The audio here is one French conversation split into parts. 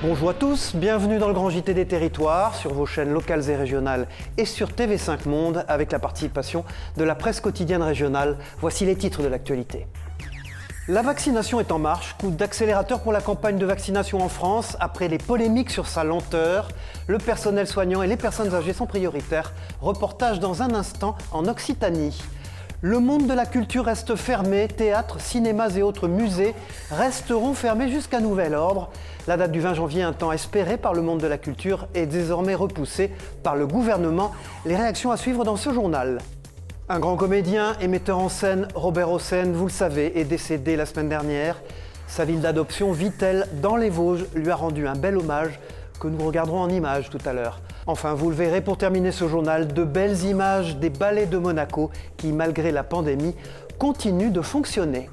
Bonjour à tous, bienvenue dans le Grand JT des Territoires, sur vos chaînes locales et régionales et sur TV5 Monde, avec la participation de la presse quotidienne régionale. Voici les titres de l'actualité. La vaccination est en marche, coup d'accélérateur pour la campagne de vaccination en France. Après les polémiques sur sa lenteur, le personnel soignant et les personnes âgées sont prioritaires. Reportage dans un instant en Occitanie. Le monde de la culture reste fermé, théâtres, cinémas et autres musées resteront fermés jusqu'à nouvel ordre. La date du 20 janvier, un temps espéré par le monde de la culture, est désormais repoussée par le gouvernement. Les réactions à suivre dans ce journal. Un grand comédien et metteur en scène, Robert Hossein, vous le savez, est décédé la semaine dernière. Sa ville d'adoption, Vittel, dans les Vosges, lui a rendu un bel hommage que nous regarderons en images tout à l'heure. Enfin, vous le verrez pour terminer ce journal, de belles images des ballets de Monaco qui, malgré la pandémie, continuent de fonctionner.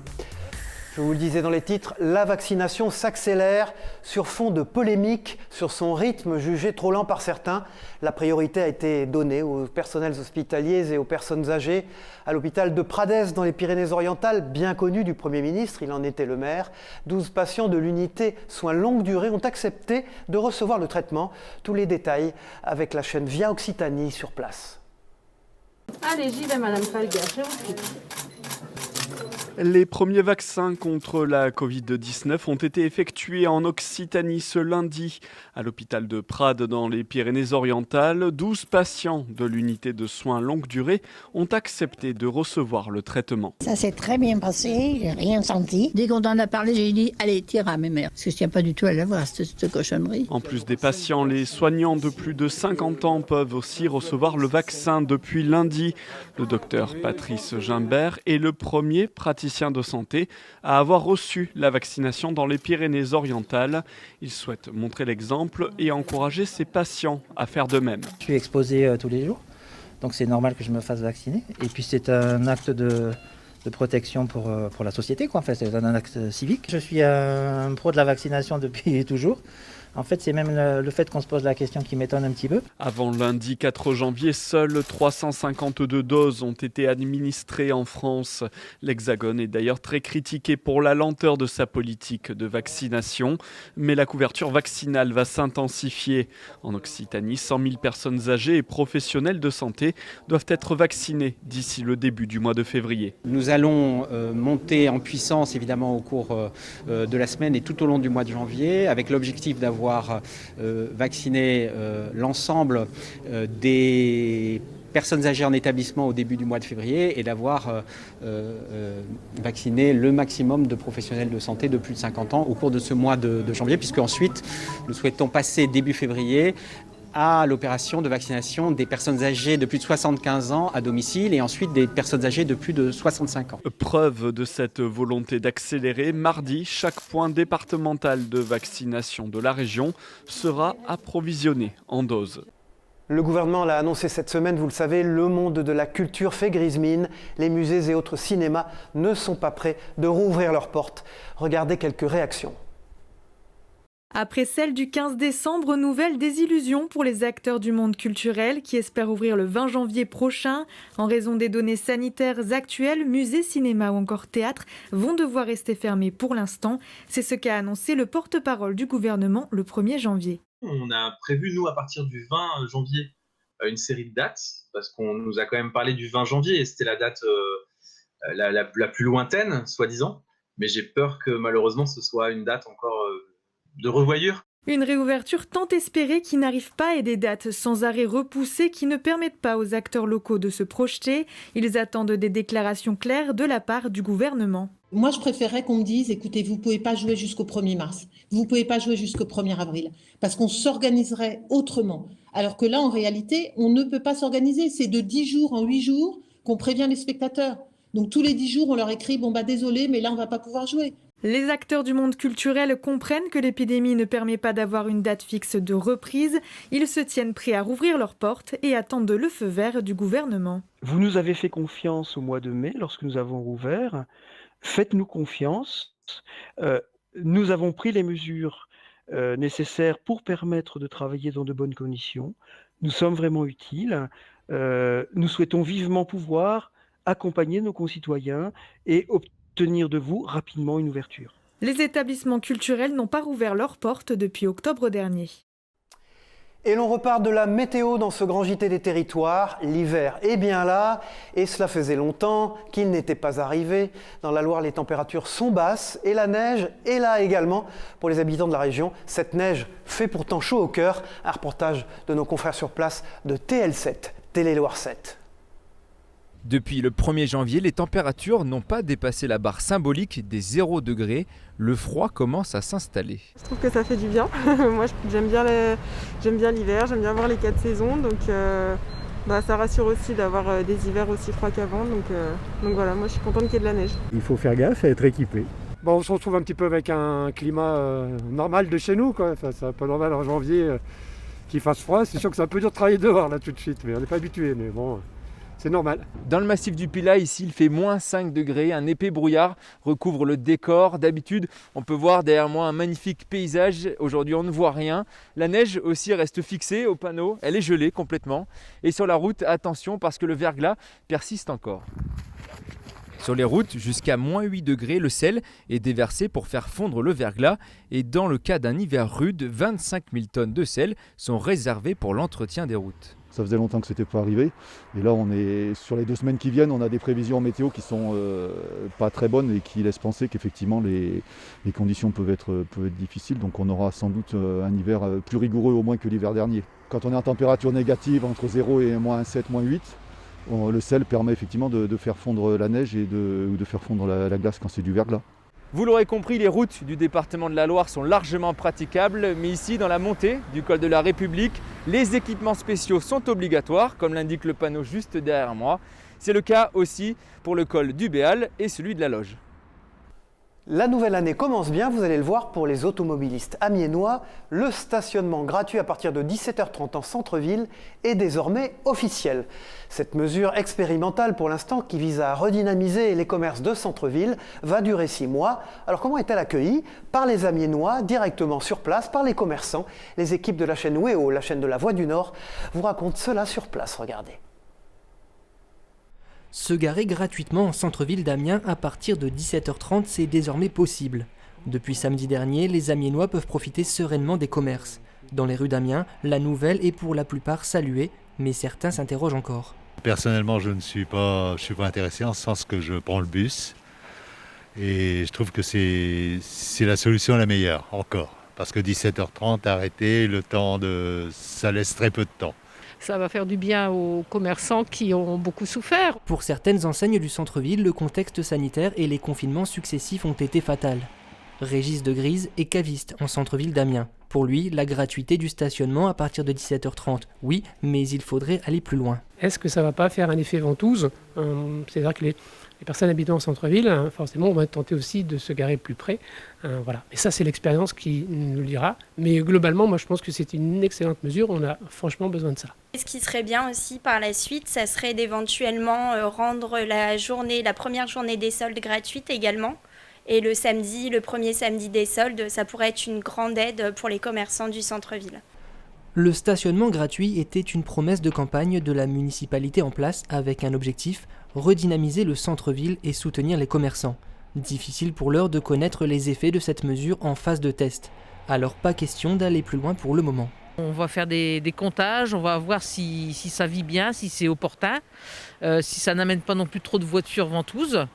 Je vous le disais dans les titres, la vaccination s'accélère sur fond de polémique sur son rythme jugé trop lent par certains. La priorité a été donnée aux personnels hospitaliers et aux personnes âgées. À l'hôpital de Pradès, dans les Pyrénées-Orientales, bien connu du Premier ministre, il en était le maire, 12 patients de l'unité soins longue durée ont accepté de recevoir le traitement. Tous les détails avec la chaîne Via Occitanie sur place. Allez, j'y vais, Madame Falguer, je vous prie. Les premiers vaccins contre la Covid-19 ont été effectués en Occitanie ce lundi. À l'hôpital de Prades, dans les Pyrénées-Orientales, 12 patients de l'unité de soins longue durée ont accepté de recevoir le traitement. Ça s'est très bien passé, j'ai rien senti. Dès qu'on en a parlé, j'ai dit, allez, tire à mes mères. Parce que je tiens pas du tout à la voir, cette cochonnerie. En plus des patients, les soignants de plus de 50 ans peuvent aussi recevoir le vaccin depuis lundi. Le docteur Patrice Gimbert est le premier praticien de santé à avoir reçu la vaccination dans les Pyrénées-Orientales. Il souhaite montrer l'exemple et encourager ses patients à faire de même. Je suis exposé tous les jours, donc c'est normal que je me fasse vacciner. Et puis c'est un acte de protection pour la société, quoi. Enfin, c'est un acte civique. Je suis un pro de la vaccination depuis toujours. En fait, c'est même le fait qu'on se pose la question qui m'étonne un petit peu. Avant lundi 4 janvier, seules 352 doses ont été administrées en France. L'Hexagone est d'ailleurs très critiqué pour la lenteur de sa politique de vaccination. Mais la couverture vaccinale va s'intensifier. En Occitanie, 100 000 personnes âgées et professionnels de santé doivent être vaccinées d'ici le début du mois de février. Nous allons monter en puissance, évidemment, au cours de la semaine et tout au long du mois de janvier, avec l'objectif d'avoir vacciné l'ensemble des personnes âgées en établissement au début du mois de février et d'avoir vacciné le maximum de professionnels de santé de plus de 50 ans au cours de ce mois de janvier, puisque ensuite nous souhaitons passer début février à l'opération de vaccination des personnes âgées de plus de 75 ans à domicile et ensuite des personnes âgées de plus de 65 ans. Preuve de cette volonté d'accélérer, mardi, chaque point départemental de vaccination de la région sera approvisionné en doses. Le gouvernement l'a annoncé cette semaine, vous le savez, le monde de la culture fait grise mine. Les musées et autres cinémas ne sont pas prêts de rouvrir leurs portes. Regardez quelques réactions. Après celle du 15 décembre, nouvelle désillusion pour les acteurs du monde culturel qui espèrent ouvrir le 20 janvier prochain. En raison des données sanitaires actuelles, musées, cinémas ou encore théâtres vont devoir rester fermés pour l'instant. C'est ce qu'a annoncé le porte-parole du gouvernement le 1er janvier. On a prévu, nous, à partir du 20 janvier, une série de dates, parce qu'on nous a quand même parlé du 20 janvier, et c'était la date la plus lointaine, soi-disant. Mais j'ai peur que malheureusement, ce soit une date encore de revoyure. Une réouverture tant espérée qui n'arrive pas et des dates sans arrêt repoussées qui ne permettent pas aux acteurs locaux de se projeter. Ils attendent des déclarations claires de la part du gouvernement. Moi, je préférerais qu'on me dise, écoutez, vous ne pouvez pas jouer jusqu'au 1er mars, vous ne pouvez pas jouer jusqu'au 1er avril, parce qu'on s'organiserait autrement. Alors que là, en réalité, on ne peut pas s'organiser. C'est de 10 jours en 8 jours qu'on prévient les spectateurs. Donc tous les 10 jours, on leur écrit, bon bah désolé, mais là, on ne va pas pouvoir jouer. Les acteurs du monde culturel comprennent que l'épidémie ne permet pas d'avoir une date fixe de reprise. Ils se tiennent prêts à rouvrir leurs portes et attendent le feu vert du gouvernement. Vous nous avez fait confiance au mois de mai lorsque nous avons rouvert. Faites-nous confiance. Nous avons pris les mesures nécessaires pour permettre de travailler dans de bonnes conditions. Nous sommes vraiment utiles. Nous souhaitons vivement pouvoir accompagner nos concitoyens et obtenir de vous rapidement une ouverture. Les établissements culturels n'ont pas rouvert leurs portes depuis octobre dernier. Et l'on repart de la météo dans ce grand JT des territoires. L'hiver est bien là et cela faisait longtemps qu'il n'était pas arrivé. Dans la Loire, les températures sont basses et la neige est là également pour les habitants de la région. Cette neige fait pourtant chaud au cœur. Un reportage de nos confrères sur place de TL7, Télé Loire 7. Depuis le 1er janvier, les températures n'ont pas dépassé la barre symbolique des 0 degrés. Le froid commence à s'installer. Je trouve que ça fait du bien. Moi, j'aime bien l'hiver, j'aime bien voir les 4 saisons. Donc, ça rassure aussi d'avoir des hivers aussi froids qu'avant. Donc voilà, moi, je suis contente qu'il y ait de la neige. Il faut faire gaffe et être équipé. Bon, on se retrouve un petit peu avec un climat normal de chez nous, quoi. Enfin, c'est un peu normal en janvier qu'il fasse froid. C'est sûr que c'est un peu dur de travailler dehors là tout de suite, mais on n'est pas habitué. Mais bon. C'est normal. Dans le massif du Pilat, ici, il fait moins 5 degrés. Un épais brouillard recouvre le décor. D'habitude, on peut voir derrière moi un magnifique paysage. Aujourd'hui, on ne voit rien. La neige aussi reste fixée au panneau. Elle est gelée complètement. Et sur la route, attention parce que le verglas persiste encore. Sur les routes, jusqu'à moins 8 degrés, le sel est déversé pour faire fondre le verglas. Et dans le cas d'un hiver rude, 25 000 tonnes de sel sont réservées pour l'entretien des routes. Ça faisait longtemps que ce n'était pas arrivé. Et là, on est sur les 2 semaines qui viennent, on a des prévisions météo qui sont pas très bonnes et qui laissent penser qu'effectivement les conditions peuvent être difficiles. Donc on aura sans doute un hiver plus rigoureux au moins que l'hiver dernier. Quand on est en température négative entre 0 et moins 7, moins 8, le sel permet effectivement de faire fondre la neige et de faire fondre la glace quand c'est du verglas. Vous l'aurez compris, les routes du département de la Loire sont largement praticables, mais ici, dans la montée du col de la République, les équipements spéciaux sont obligatoires, comme l'indique le panneau juste derrière moi. C'est le cas aussi pour le col du Béal et celui de la Loge. La nouvelle année commence bien, vous allez le voir, pour les automobilistes amiénois. Le stationnement gratuit à partir de 17h30 en centre-ville est désormais officiel. Cette mesure expérimentale pour l'instant, qui vise à redynamiser les commerces de centre-ville, va durer 6 mois. Alors comment est-elle accueillie? Par les amiénois, directement sur place, par les commerçants. Les équipes de la chaîne WEO, la chaîne de la Voix du Nord, vous racontent cela sur place, regardez. Se garer gratuitement en centre-ville d'Amiens à partir de 17h30, c'est désormais possible. Depuis samedi dernier, les Amiénois peuvent profiter sereinement des commerces. Dans les rues d'Amiens, la nouvelle est pour la plupart saluée, mais certains s'interrogent encore. Personnellement, je ne suis pas intéressé en ce sens que je prends le bus. Et je trouve que c'est la solution la meilleure, encore. Parce que 17h30, arrêter, ça laisse très peu de temps. Ça va faire du bien aux commerçants qui ont beaucoup souffert. Pour certaines enseignes du centre-ville, le contexte sanitaire et les confinements successifs ont été fatals. Régis de Grise est caviste en centre-ville d'Amiens. Pour lui, la gratuité du stationnement à partir de 17h30, oui, mais il faudrait aller plus loin. Est-ce que ça ne va pas faire un effet ventouse ? C'est-à-dire que les personnes habitant en centre-ville, forcément, vont être tentées aussi de se garer plus près. Voilà. Et ça, c'est l'expérience qui nous le dira. Mais globalement, moi, je pense que c'est une excellente mesure. On a franchement besoin de ça. Ce qui serait bien aussi par la suite, ça serait d'éventuellement rendre la première journée des soldes gratuite également. Et le premier samedi des soldes, ça pourrait être une grande aide pour les commerçants du centre-ville. Le stationnement gratuit était une promesse de campagne de la municipalité en place avec un objectif, redynamiser le centre-ville et soutenir les commerçants. Difficile pour l'heure de connaître les effets de cette mesure en phase de test. Alors pas question d'aller plus loin pour le moment. On va faire des comptages, on va voir si ça vit bien, si c'est opportun, si ça n'amène pas non plus trop de voitures ventouses.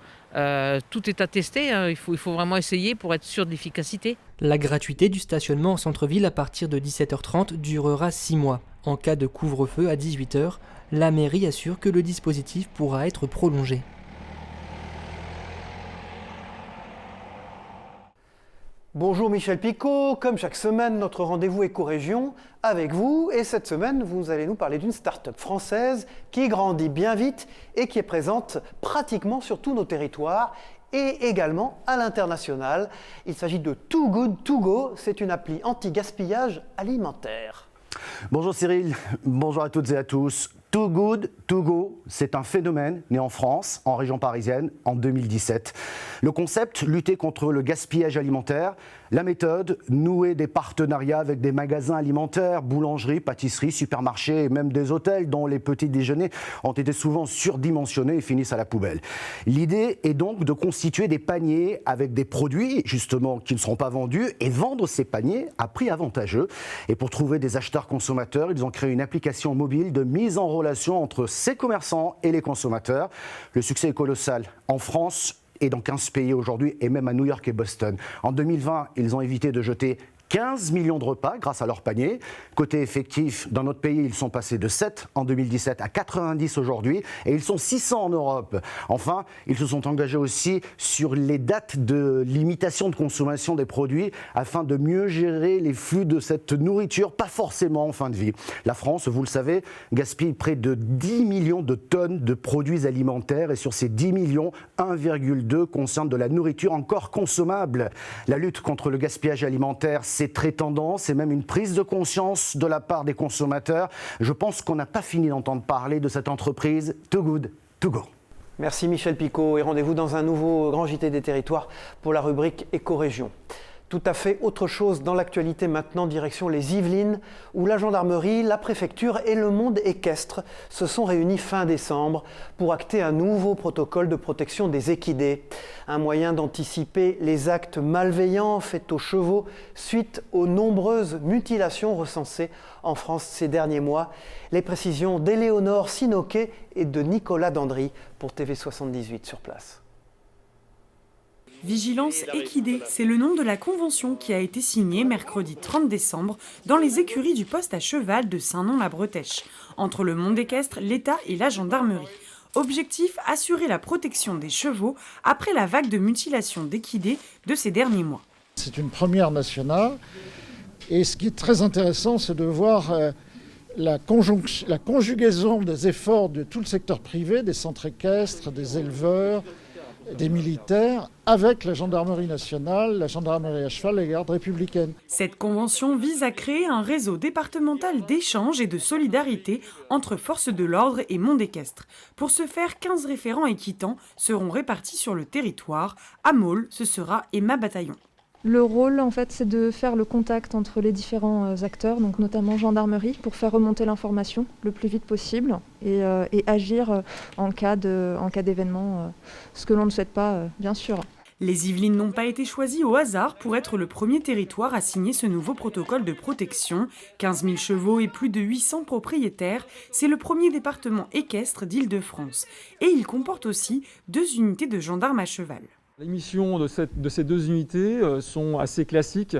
Tout est à tester, hein. Il faut vraiment essayer pour être sûr de l'efficacité. La gratuité du stationnement en centre-ville à partir de 17h30 durera 6 mois. En cas de couvre-feu à 18h, la mairie assure que le dispositif pourra être prolongé. Bonjour Michel Picot, comme chaque semaine, notre rendez-vous éco-région avec vous. Et cette semaine, vous allez nous parler d'une start-up française qui grandit bien vite et qui est présente pratiquement sur tous nos territoires et également à l'international. Il s'agit de Too Good To Go, c'est une appli anti-gaspillage alimentaire. Bonjour Cyril, bonjour à toutes et à tous. Too Good To Go, c'est un phénomène né en France, en région parisienne, en 2017. Le concept, lutter contre le gaspillage alimentaire, La méthode, nouer des partenariats avec des magasins alimentaires, boulangeries, pâtisseries, supermarchés et même des hôtels dont les petits déjeuners ont été souvent surdimensionnés et finissent à la poubelle. L'idée est donc de constituer des paniers avec des produits justement qui ne seront pas vendus et vendre ces paniers à prix avantageux. Et pour trouver des acheteurs consommateurs, ils ont créé une application mobile de mise en relation entre ces commerçants et les consommateurs. Le succès est colossal. En France, et dans 15 pays aujourd'hui, et même à New York et Boston. En 2020, ils ont évité de jeter 15 millions de repas grâce à leur panier. Côté effectif, dans notre pays, ils sont passés de 7 en 2017 à 90 aujourd'hui et ils sont 600 en Europe. Enfin, ils se sont engagés aussi sur les dates de limitation de consommation des produits afin de mieux gérer les flux de cette nourriture, pas forcément en fin de vie. La France, vous le savez, gaspille près de 10 millions de tonnes de produits alimentaires et sur ces 10 millions, 1,2 concerne de la nourriture encore consommable. La lutte contre le gaspillage alimentaire, c'est très tendance, c'est même une prise de conscience de la part des consommateurs. Je pense qu'on n'a pas fini d'entendre parler de cette entreprise Too Good To Go. Merci Michel Picot et rendez-vous dans un nouveau Grand JT des territoires pour la rubrique Éco-région. Tout à fait autre chose dans l'actualité maintenant, direction les Yvelines, où la gendarmerie, la préfecture et le monde équestre se sont réunis fin décembre pour acter un nouveau protocole de protection des équidés. Un moyen d'anticiper les actes malveillants faits aux chevaux suite aux nombreuses mutilations recensées en France ces derniers mois. Les précisions d'Éléonore Sinoquet et de Nicolas Dandry pour TV78 sur place. Vigilance équidée, c'est le nom de la convention qui a été signée mercredi 30 décembre dans les écuries du poste à cheval de Saint-Nom-la-Bretèche, entre le monde équestre, l'État et la gendarmerie. Objectif, assurer la protection des chevaux après la vague de mutilation d'équidés de ces derniers mois. C'est une première nationale et ce qui est très intéressant, c'est de voir la conjugaison des efforts de tout le secteur privé, des centres équestres, des éleveurs, des militaires, avec la gendarmerie nationale, la gendarmerie à cheval et la garde républicaine. Cette convention vise à créer un réseau départemental d'échange et de solidarité entre forces de l'ordre et monde équestre. Pour ce faire, 15 référents équitants seront répartis sur le territoire. À Maule, ce sera Emma Bataillon. Le rôle, en fait, c'est de faire le contact entre les différents acteurs, donc notamment gendarmerie, pour faire remonter l'information le plus vite possible et agir en cas d'événement, ce que l'on ne souhaite pas, bien sûr. Les Yvelines n'ont pas été choisies au hasard pour être le premier territoire à signer ce nouveau protocole de protection. 15 000 chevaux et plus de 800 propriétaires, c'est le premier département équestre d'Île-de-France. Et il comporte aussi 2 unités de gendarmes à cheval. Les missions de ces 2 unités sont assez classiques.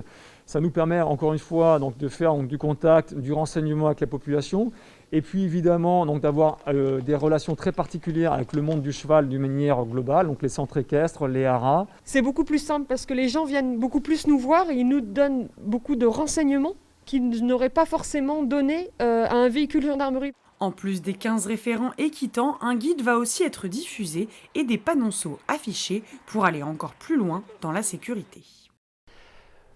Ça nous permet encore une fois donc, de faire du contact, du renseignement avec la population et puis évidemment donc, d'avoir des relations très particulières avec le monde du cheval d'une manière globale, donc les centres équestres, les haras. C'est beaucoup plus simple parce que les gens viennent beaucoup plus nous voir et ils nous donnent beaucoup de renseignements qu'ils n'auraient pas forcément donné à un véhicule gendarmerie. En plus des 15 référents équitants, un guide va aussi être diffusé et des panonceaux affichés pour aller encore plus loin dans la sécurité.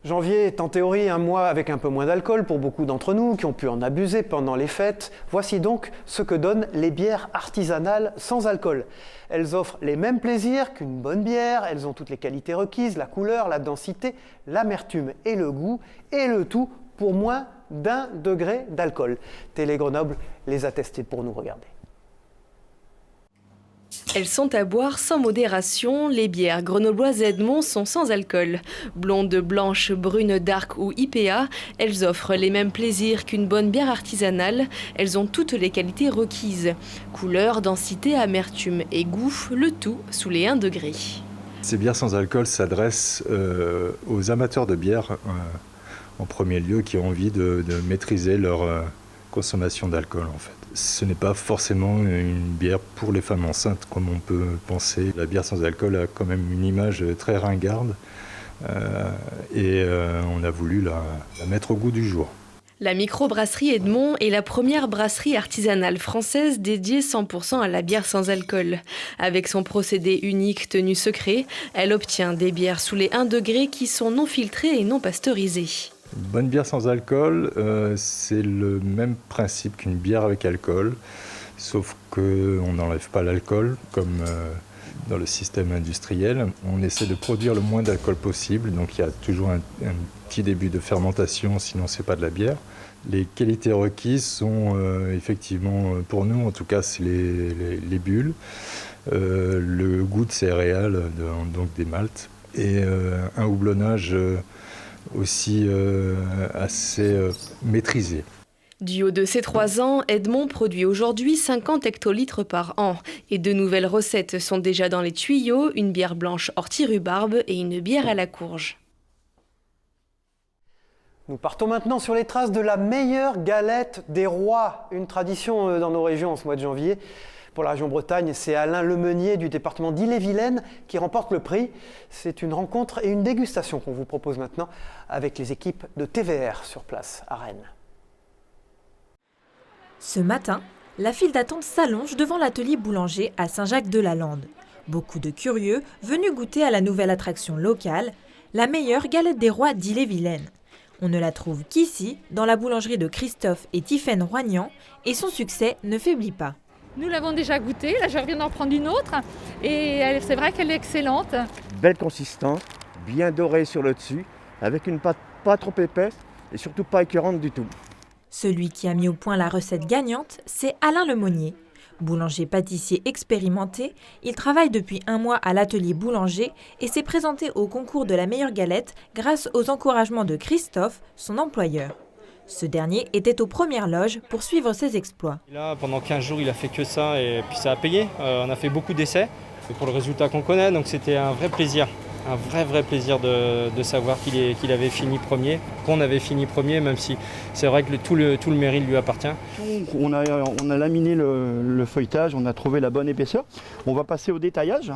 Janvier est en théorie un mois avec un peu moins d'alcool pour beaucoup d'entre nous qui ont pu en abuser pendant les fêtes. Voici donc ce que donnent les bières artisanales sans alcool. Elles offrent les mêmes plaisirs qu'une bonne bière, elles ont toutes les qualités requises, la couleur, la densité, l'amertume et le goût, et le tout pour moins d'1 degré d'alcool. Télé Grenoble les a testées pour nous, regarder. Elles sont à boire sans modération. Les bières grenobloises Edmond sont sans alcool. Blondes, blanches, brunes, dark ou IPA, elles offrent les mêmes plaisirs qu'une bonne bière artisanale. Elles ont toutes les qualités requises. Couleur, densité, amertume et goût, le tout sous les 1 degré. Ces bières sans alcool s'adressent aux amateurs de bière en premier lieu qui ont envie de maîtriser leur consommation d'alcool en fait. Ce n'est pas forcément une bière pour les femmes enceintes comme on peut penser. La bière sans alcool a quand même une image très ringarde et on a voulu la mettre au goût du jour. La microbrasserie Edmond est la première brasserie artisanale française dédiée 100% à la bière sans alcool. Avec son procédé unique tenu secret, elle obtient des bières sous les 1 degré qui sont non filtrées et non pasteurisées. Une bonne bière sans alcool, c'est le même principe qu'une bière avec alcool, sauf qu'on n'enlève pas l'alcool, comme dans le système industriel. On essaie de produire le moins d'alcool possible, donc il y a toujours un petit début de fermentation, sinon c'est pas de la bière. Les qualités requises sont effectivement, pour nous en tout cas, c'est les bulles, le goût de céréales, donc des maltes, et un houblonnage aussi assez maîtrisé. Du haut de ses 3 ans, Edmond produit aujourd'hui 50 hectolitres par an. Et de nouvelles recettes sont déjà dans les tuyaux, une bière blanche ortie-rhubarbe et une bière à la courge. Nous partons maintenant sur les traces de la meilleure galette des rois, une tradition dans nos régions en ce mois de janvier. Pour la région Bretagne, c'est Alain Lemeunier du département d'Ille-et-Vilaine qui remporte le prix. C'est une rencontre et une dégustation qu'on vous propose maintenant avec les équipes de TVR sur place à Rennes. Ce matin, la file d'attente s'allonge devant l'atelier boulanger à Saint-Jacques-de-la-Lande. Beaucoup de curieux venus goûter à la nouvelle attraction locale, la meilleure galette des rois d'Ille-et-Vilaine. On ne la trouve qu'ici, dans la boulangerie de Christophe et Tiffaine Roignan, et son succès ne faiblit pas. Nous l'avons déjà goûtée, là je reviens d'en prendre une autre, et c'est vrai qu'elle est excellente. Belle consistance, bien dorée sur le dessus, avec une pâte pas trop épaisse et surtout pas écœurante du tout. Celui qui a mis au point la recette gagnante, c'est Alain Lemeunier. Boulanger-pâtissier expérimenté, il travaille depuis 1 mois à l'atelier boulanger et s'est présenté au concours de la meilleure galette grâce aux encouragements de Christophe, son employeur. Ce dernier était aux premières loges pour suivre ses exploits. Là, pendant 15 jours, il a fait que ça et puis ça a payé. On a fait beaucoup d'essais pour le résultat qu'on connaît, donc c'était un vrai plaisir. Un vrai plaisir de savoir qu'il avait fini premier, qu'on avait fini premier, même si c'est vrai que tout le mérite lui appartient. On a laminé le feuilletage, on a trouvé la bonne épaisseur. On va passer au détaillage.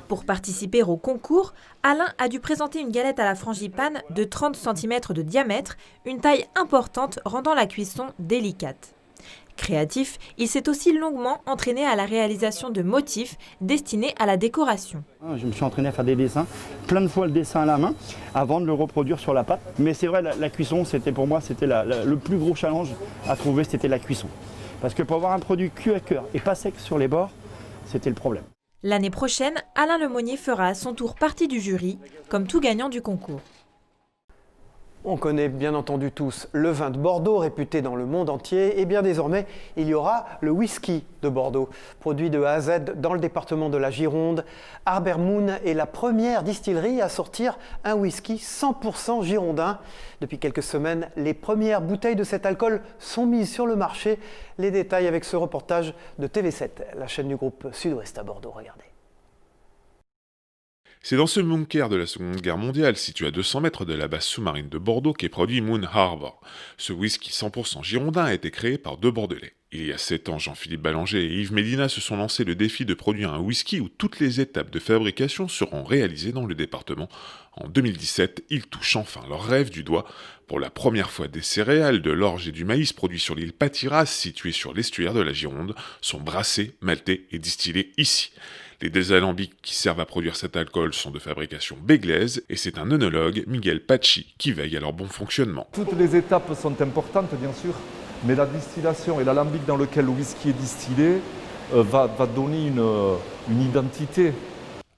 Pour participer au concours, Alain a dû présenter une galette à la frangipane de 30 cm de diamètre, une taille importante rendant la cuisson délicate. Créatif, il s'est aussi longuement entraîné à la réalisation de motifs destinés à la décoration. Je me suis entraîné à faire des dessins, plein de fois le dessin à la main, avant de le reproduire sur la pâte. Mais c'est vrai, la cuisson, c'était pour moi, c'était le plus gros challenge à trouver, c'était la cuisson. Parce que pour avoir un produit cuit à cœur et pas sec sur les bords, c'était le problème. L'année prochaine, Alain Lemeunier fera à son tour partie du jury, comme tout gagnant du concours. On connaît bien entendu tous le vin de Bordeaux, réputé dans le monde entier. Et bien désormais, il y aura le whisky de Bordeaux. Produit de A à Z dans le département de la Gironde, Harber Moon est la première distillerie à sortir un whisky 100% girondin. Depuis quelques semaines, les premières bouteilles de cet alcool sont mises sur le marché. Les détails avec ce reportage de TV7, la chaîne du groupe Sud-Ouest à Bordeaux. Regardez. C'est dans ce bunker de la Seconde Guerre mondiale, situé à 200 mètres de la base sous-marine de Bordeaux, qu'est produit Moon Harbour. Ce whisky 100% girondin a été créé par 2 Bordelais. Il y a 7 ans, Jean-Philippe Ballanger et Yves Médina se sont lancés le défi de produire un whisky où toutes les étapes de fabrication seront réalisées dans le département. En 2017, ils touchent enfin leur rêve du doigt. Pour la première fois, des céréales, de l'orge et du maïs produits sur l'île Patiras, située sur l'estuaire de la Gironde, sont brassés, maltés et distillés ici. Les désalambics qui servent à produire cet alcool sont de fabrication béglaise et c'est un œnologue, Miguel Pachi, qui veille à leur bon fonctionnement. Toutes les étapes sont importantes bien sûr, mais la distillation et l'alambic dans lequel le whisky est distillé va donner une identité.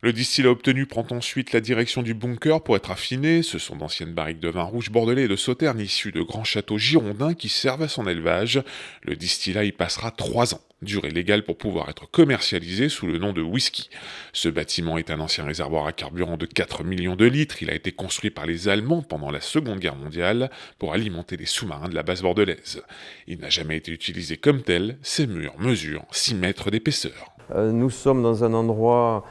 Le distillat obtenu prend ensuite la direction du bunker pour être affiné. Ce sont d'anciennes barriques de vin rouge bordelais et de sauterne issues de grands châteaux girondins qui servent à son élevage. Le distillat y passera 3 ans, durée légale pour pouvoir être commercialisé sous le nom de whisky. Ce bâtiment est un ancien réservoir à carburant de 4 millions de litres. Il a été construit par les Allemands pendant la Seconde Guerre mondiale pour alimenter les sous-marins de la base bordelaise. Il n'a jamais été utilisé comme tel. Ses murs mesurent 6 mètres d'épaisseur. Nous sommes dans un endroit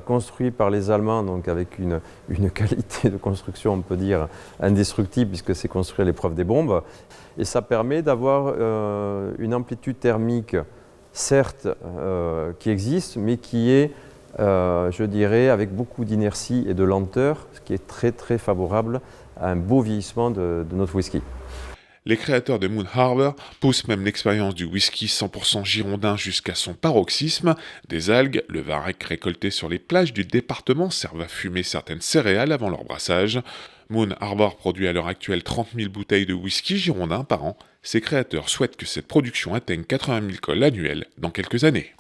construit par les Allemands, donc avec une qualité de construction, on peut dire, indestructible, puisque c'est construit à l'épreuve des bombes. Et ça permet d'avoir une amplitude thermique, certes, qui existe, mais qui est, je dirais, avec beaucoup d'inertie et de lenteur, ce qui est très très favorable à un beau vieillissement de notre whisky. Les créateurs de Moon Harbour poussent même l'expérience du whisky 100% girondin jusqu'à son paroxysme. Des algues, le varech récolté sur les plages du département servent à fumer certaines céréales avant leur brassage. Moon Harbour produit à l'heure actuelle 30 000 bouteilles de whisky girondin par an. Ses créateurs souhaitent que cette production atteigne 80 000 cols annuels dans quelques années.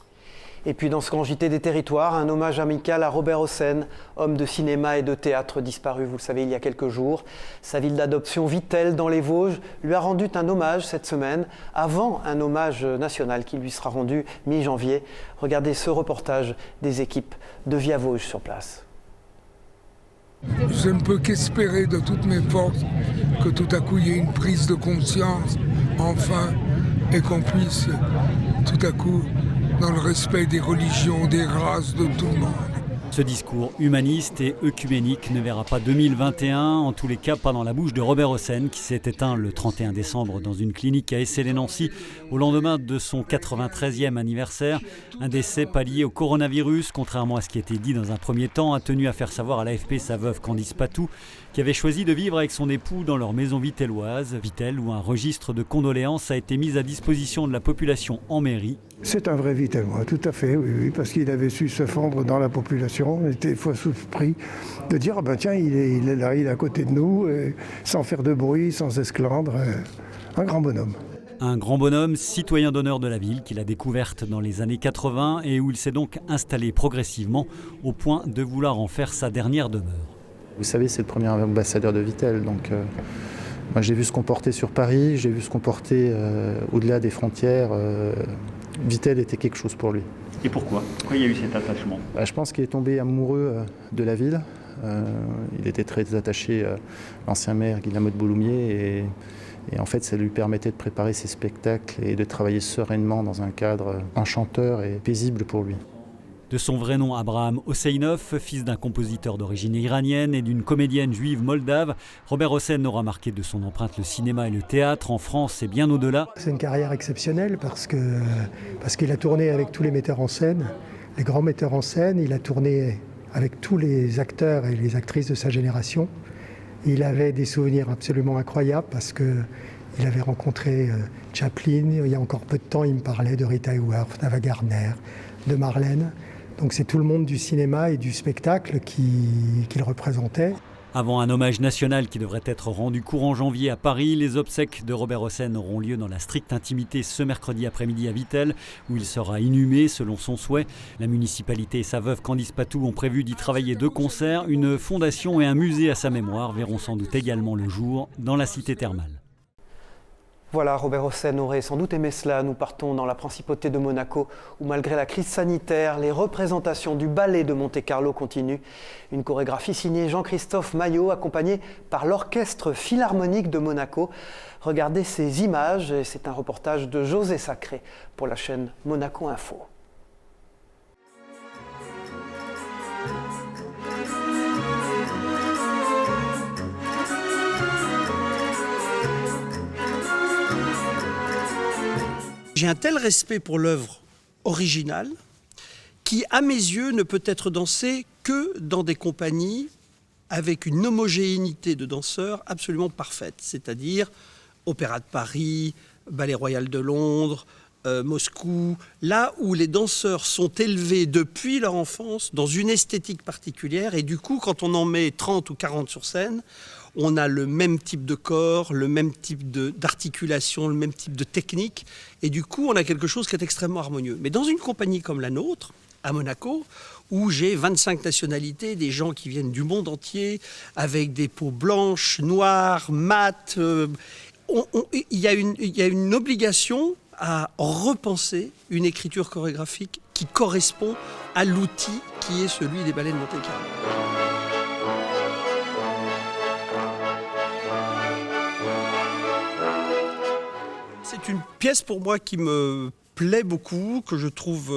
Et puis dans ce grand JT des territoires, un hommage amical à Robert Hossein, homme de cinéma et de théâtre disparu, vous le savez, il y a quelques jours. Sa ville d'adoption Vittel dans les Vosges lui a rendu un hommage cette semaine, avant un hommage national qui lui sera rendu mi-janvier. Regardez ce reportage des équipes de Via Vosges sur place. Je ne peux qu'espérer de toutes mes forces que tout à coup il y ait une prise de conscience, enfin, et qu'on puisse tout à coup, dans le respect des religions, des races, de tout le monde. Ce discours humaniste et œcuménique ne verra pas 2021, en tous les cas pas dans la bouche de Robert Hossein, qui s'est éteint le 31 décembre dans une clinique à Essey-les-Nancy au lendemain de son 93e anniversaire. Un décès pas lié au coronavirus, contrairement à ce qui était dit dans un premier temps, a tenu à faire savoir à l'AFP sa veuve Candice Patou, qui avait choisi de vivre avec son époux dans leur maison vittelloise, Vittel, où un registre de condoléances a été mis à disposition de la population en mairie. C'est un vrai Vittellois, tout à fait, oui, parce qu'il avait su se fondre dans la population. On était fois surpris de dire, tiens, il est là, il est à côté de nous, sans faire de bruit, sans esclandre, un grand bonhomme. Un grand bonhomme, citoyen d'honneur de la ville, qu'il a découverte dans les années 80 et où il s'est donc installé progressivement au point de vouloir en faire sa dernière demeure. Vous savez, c'est le premier ambassadeur de Vittel, donc moi j'ai vu ce qu'on portait sur Paris, j'ai vu ce qu'on portait au-delà des frontières. Vittel était quelque chose pour lui. Et pourquoi il y a eu cet attachement ? Je pense qu'il est tombé amoureux de la ville. Il était très attaché à l'ancien maire Guillemot de Bouloumier et en fait ça lui permettait de préparer ses spectacles et de travailler sereinement dans un cadre enchanteur et paisible pour lui. De son vrai nom Abraham Hosseinoff, fils d'un compositeur d'origine iranienne et d'une comédienne juive moldave, Robert Hossein aura marqué de son empreinte le cinéma et le théâtre en France et bien au-delà. C'est une carrière exceptionnelle parce qu'il a tourné avec tous les metteurs en scène, les grands metteurs en scène, il a tourné avec tous les acteurs et les actrices de sa génération. Il avait des souvenirs absolument incroyables parce qu'il avait rencontré Chaplin, il y a encore peu de temps il me parlait de Rita Hayworth, d'Ava Gardner, de Marlène. Donc c'est tout le monde du cinéma et du spectacle qu'il représentait. Avant un hommage national qui devrait être rendu courant janvier à Paris, les obsèques de Robert Hossein auront lieu dans la stricte intimité ce mercredi après-midi à Vittel, où il sera inhumé selon son souhait. La municipalité et sa veuve Candice Patou ont prévu d'y travailler de concert. Une fondation et un musée à sa mémoire verront sans doute également le jour dans la cité thermale. Voilà, Robert Hossein aurait sans doute aimé cela. Nous partons dans la principauté de Monaco, où malgré la crise sanitaire, les représentations du ballet de Monte-Carlo continuent. Une chorégraphie signée Jean-Christophe Maillot, accompagnée par l'Orchestre Philharmonique de Monaco. Regardez ces images, c'est un reportage de José Sacré pour la chaîne Monaco Info. J'ai un tel respect pour l'œuvre originale qui, à mes yeux, ne peut être dansée que dans des compagnies avec une homogénéité de danseurs absolument parfaite, c'est-à-dire Opéra de Paris, Ballet Royal de Londres, Moscou, là où les danseurs sont élevés depuis leur enfance dans une esthétique particulière et du coup, quand on en met 30 ou 40 sur scène, on a le même type de corps, le même type d'articulation, le même type de technique. Et du coup, on a quelque chose qui est extrêmement harmonieux. Mais dans une compagnie comme la nôtre, à Monaco, où j'ai 25 nationalités, des gens qui viennent du monde entier, avec des peaux blanches, noires, mates, il y a une obligation à repenser une écriture chorégraphique qui correspond à l'outil qui est celui des ballets de Monte-Carlo. C'est une pièce pour moi qui me plaît beaucoup, que je trouve...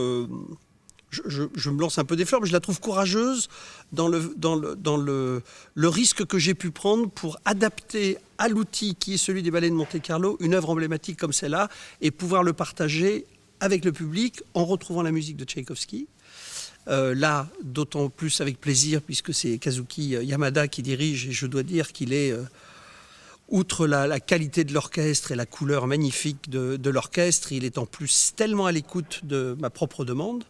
Je me lance un peu des fleurs, mais je la trouve courageuse dans le risque que j'ai pu prendre pour adapter à l'outil qui est celui des ballets de Monte-Carlo une œuvre emblématique comme celle-là et pouvoir le partager avec le public en retrouvant la musique de Tchaïkovski. Là, d'autant plus avec plaisir puisque c'est Kazuki Yamada qui dirige et je dois dire qu'il est... outre la qualité de l'orchestre et la couleur magnifique de l'orchestre, il est en plus tellement à l'écoute de ma propre demande.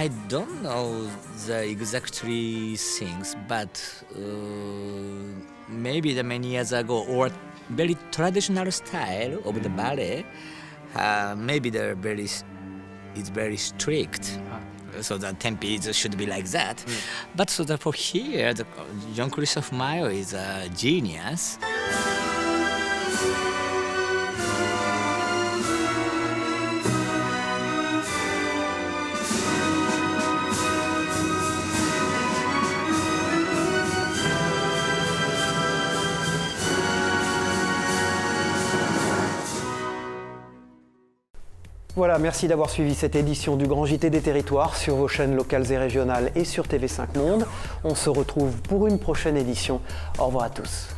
I don't know the exactly things, but maybe the many years ago, or very traditional style of the ballet, maybe it's very strict. So the tempi should be like that. But so therefore here, Jean-Christophe Maillot is a genius. Voilà, merci d'avoir suivi cette édition du Grand JT des Territoires sur vos chaînes locales et régionales et sur TV5 Monde. On se retrouve pour une prochaine édition. Au revoir à tous.